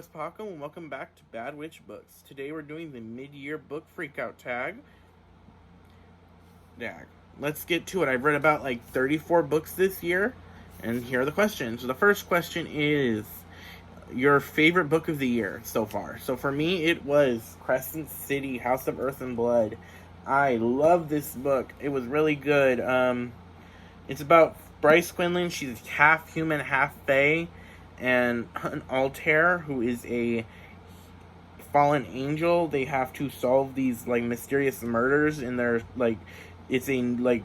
it's Paco, and welcome back to Bad Witch Books. Today we're doing the mid-year book freakout tag. Let's get to it. I've read about 34 books this year, and here are the questions. So the first question is your favorite book of the year so far. So for me, it was Crescent City, House of Earth and Blood. I love this book. It was really good. It's about Bryce Quinlan. She's half human, half fae. And an Altair, who is a fallen angel. They have to solve these mysterious murders in their it's a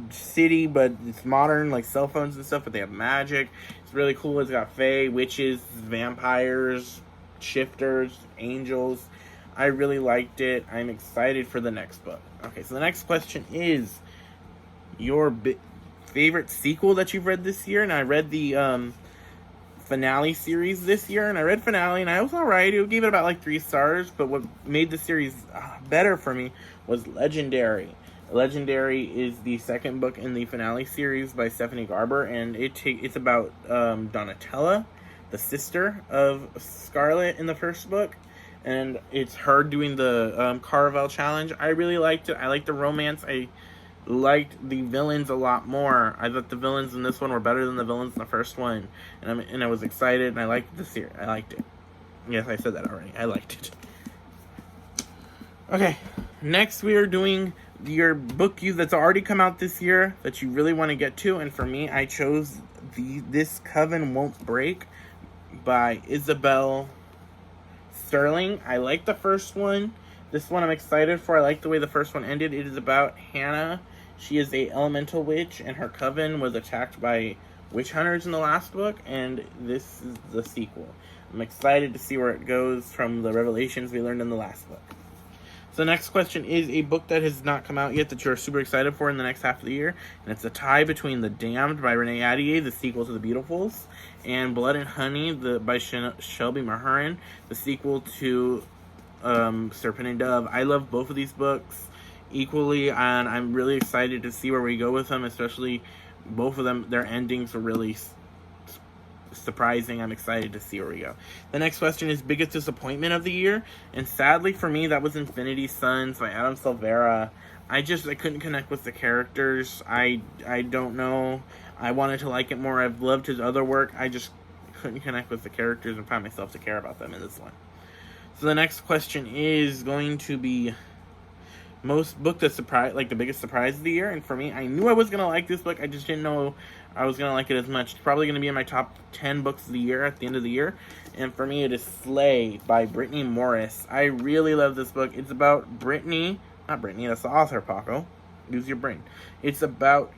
city, but it's modern, cell phones and stuff, but they have magic. It's really cool. It's got fae, witches, vampires, shifters, angels. I really liked it. I'm excited for the next book. Okay, so the next question is your favorite sequel that you've read this year. And I read the finale series this year, and I read finale, and I was alright. I gave it about 3 stars, but what made the series better for me was Legendary. Legendary is the second book in the finale series by Stephanie Garber, and it's about Donatella, the sister of Scarlet in the first book, and it's her doing the Caravel challenge. I really liked it. I liked the romance. I liked the villains a lot more. I thought the villains in this one were better than the villains in the first one, and I was excited, and I liked the series. I liked it. Yes, I said that already. I liked it. Okay, next we are doing your book that's already come out this year that you really want to get to, and for me, I chose This Coven Won't Break by Isabel Sterling. I liked the first one. This one I'm excited for. I like the way the first one ended. It is about Hannah. She is a elemental witch, and her coven was attacked by witch hunters in the last book, and this is the sequel. I'm excited to see where it goes from the revelations we learned in the last book. So the next question is a book that has not come out yet that you're super excited for in the next half of the year, and it's a tie between The Damned by Renee Ahdieh, the sequel to The Beautifuls, and Blood and Honey by Shelby Mahurin, the sequel to Serpent and Dove. I love both of these books equally, and I'm really excited to see where we go with them, especially both of them. Their endings were really surprising. I'm excited to see where we go. The next question is biggest disappointment of the year, and sadly for me that was Infinity Sons by Adam Silvera. I couldn't connect with the characters. I don't know. I wanted to like it more. I've loved his other work. I just couldn't connect with the characters and find myself to care about them in this one. So the next question is going to be most book that surprise, the biggest surprise of the year. And for me, I knew I was gonna like this book. I just didn't know I was gonna like it as much. It's probably gonna be in my top 10 books of the year at the end of the year. And for me, it is Slay by Brittany Morris. I really love this book. It's about Brittany, not Brittany. That's the author, Paco. Use your brain. It's about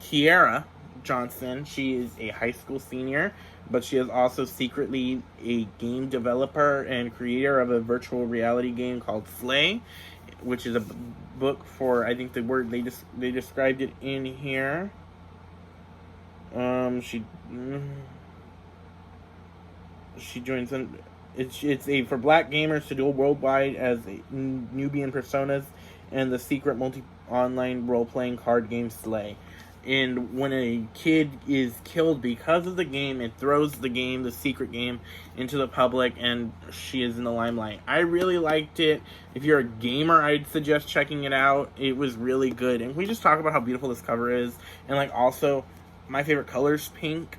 Kiara Johnson. She is a high school senior, but she is also secretly a game developer and creator of a virtual reality game called Slay, which is a book for, I think the word they described it in here. She joins in. It's for black gamers to duel worldwide as Nubian personas and the secret online role-playing card game Slay. And when a kid is killed because of the game, it throws the secret game, into the public, and she is in the limelight. I really liked it. If you're a gamer, I'd suggest checking it out. It was really good. And we just talk about how beautiful this cover is. And also, my favorite color is pink.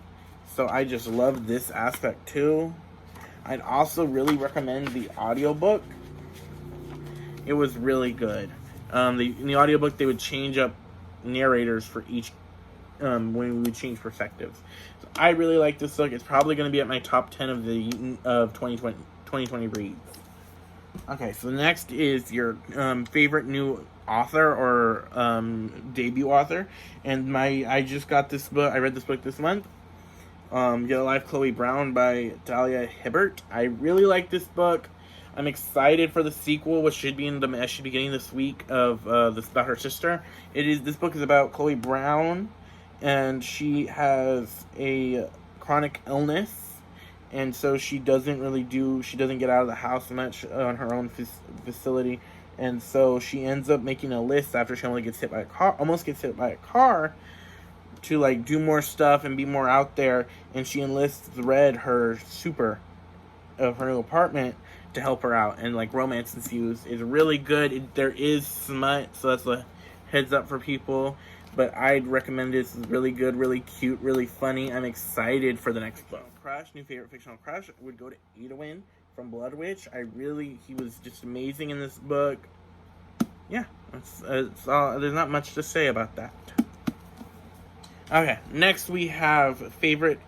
So I just love this aspect too. I'd also really recommend the audiobook. It was really good. In the audiobook, they would change up narrators for each when we would change perspectives. So I really like this book. It's probably going to be at my top 10 of 2020 reads. Okay, so the next is your favorite new author or debut author, and I just got this book. I read this book this month. Get Alive, Chloe Brown by Dahlia Hibbert. I really like this book. I'm excited for the sequel, which should be getting this week of this about her sister. This book is about Chloe Brown, and she has a chronic illness, and so she doesn't get out of the house much on her own facility, and so she ends up making a list after she almost gets hit by a car, to like do more stuff and be more out there, and she enlists Red, her super of her new apartment, to help her out, and like romance ensues. Is really good. There is smut, so that's a heads up for people, but I'd recommend it. It's really good, really cute, really funny. I'm excited for the next book. Crush, new favorite fictional crush would go to Edwin from Blood Witch. He was just amazing in this book. Yeah, it's all, there's not much to say about that. Okay, next we have favorite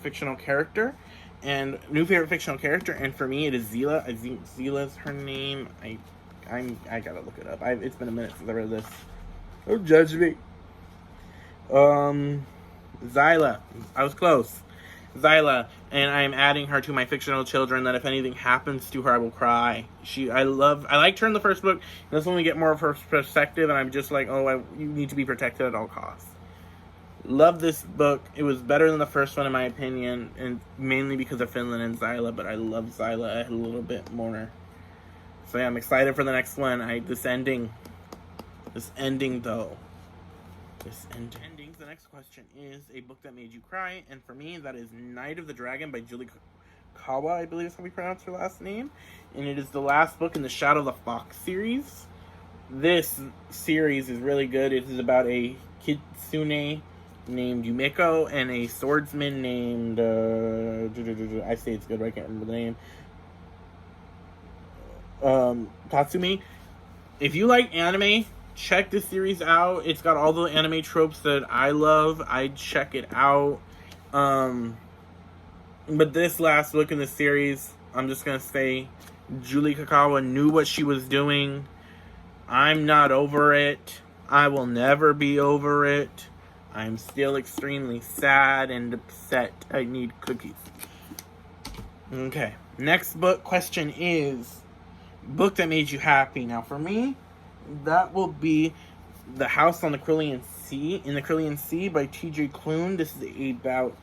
fictional character, and new favorite fictional character, and for me it is Zila. I think Zila's her name. I gotta look it up. It's been a minute since I read this. Don't judge me. Zyla. I was close. Zyla, and I'm adding her to my fictional children, that if anything happens to her, I will cry. I liked her in the first book. This one we get more of her perspective, and I'm just like, you need to be protected at all costs. Love this book. It was better than the first one in my opinion, and mainly because of Finland and Zyla, but I love Zyla a little bit more. So yeah, I'm excited for the next one. This ending though. The next question is a book that made you cry, and for me, that is Night of the Dragon by Julie Kawa, I believe is how we pronounce her last name, and it is the last book in the Shadow of the Fox series. This series is really good. It is about a kitsune named Yumeko and a swordsman named I say it's good, but I can't remember the name. Tatsumi. If you like anime, check this series out. It's got all the anime tropes that I love. I'd check it out. But this last book in the series, I'm just gonna say, Julie Kakawa knew what she was doing. I'm not over it. I will never be over it. I'm still extremely sad and upset. I need cookies. Okay. Next book question is book that made you happy. Now for me, that will be The House on the Carillion Sea by T.J. Klune. This is about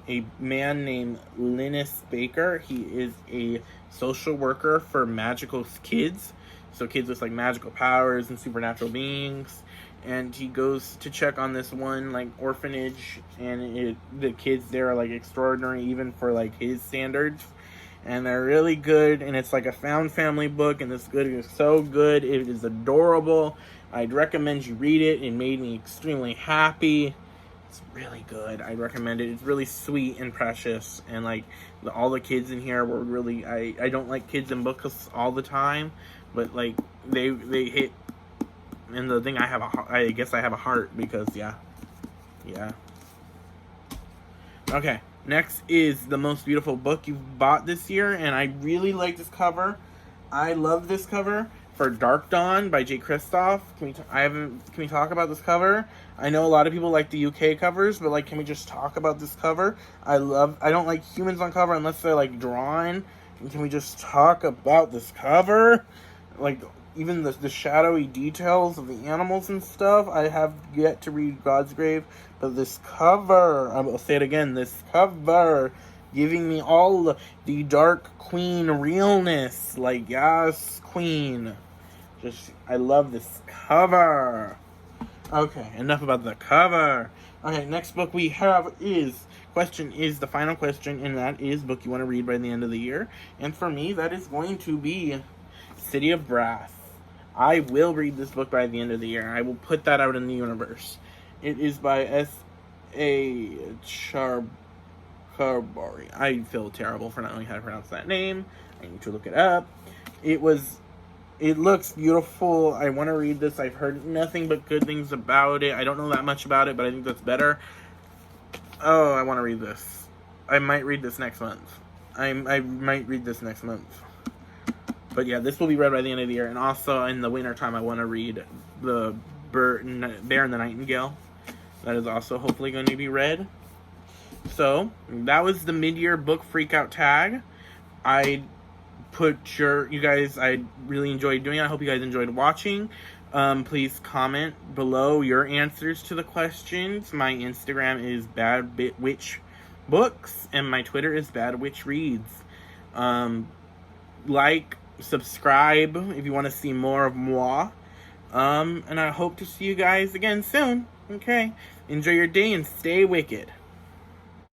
a man named Linus Baker. He is a social worker for magical kids. So kids with like magical powers and supernatural beings. And he goes to check on this one like orphanage, and the kids there are like extraordinary even for like his standards. And they're really good, and it's like a found family book, and this good is so good. It is adorable. I'd recommend you read it. It made me extremely happy. It's really good. I'd recommend it. It's really sweet and precious, and like all the kids in here were really. I don't like kids in books all the time, but like they hit. And the thing I guess I have a heart because yeah. Okay. Next is The Most Beautiful Book You've Bought This Year, and I really like this cover. I love this cover for Dark Dawn by Jay Kristoff. Can we talk about this cover? I know a lot of people like the UK covers, but like, can we just talk about this cover? I don't like humans on cover unless they're like drawn. And can we just talk about this cover? Like, even the shadowy details of the animals and stuff. I have yet to read God's Grave, but this cover, I will say it again, this cover, giving me all the Dark Queen realness. Like, yes, Queen. I love this cover. Okay, enough about the cover. Okay, next book we have is the final question, and that is book you want to read by the end of the year. And for me, that is going to be City of Brass. I will read this book by the end of the year. I will put that out in the universe. It is by S.A. Charbari. I feel terrible for not knowing how to pronounce that name. I need to look it up. It looks beautiful. I want to read this. I've heard nothing but good things about it. I don't know that much about it, but I think that's better. Oh, I want to read this. I might read this next month. I might read this next month. But yeah, this will be read by the end of the year. And also in the winter time, I want to read The Bear and the Nightingale. That is also hopefully going to be read. So that was the mid-year book freakout tag. I really enjoyed doing it. I hope you guys enjoyed watching. Please comment below your answers to the questions. My Instagram is BadWitchBooks, and my Twitter is BadWitchReads. Like, subscribe if you want to see more of moi. And I hope to see you guys again soon. Okay. Enjoy your day and stay wicked.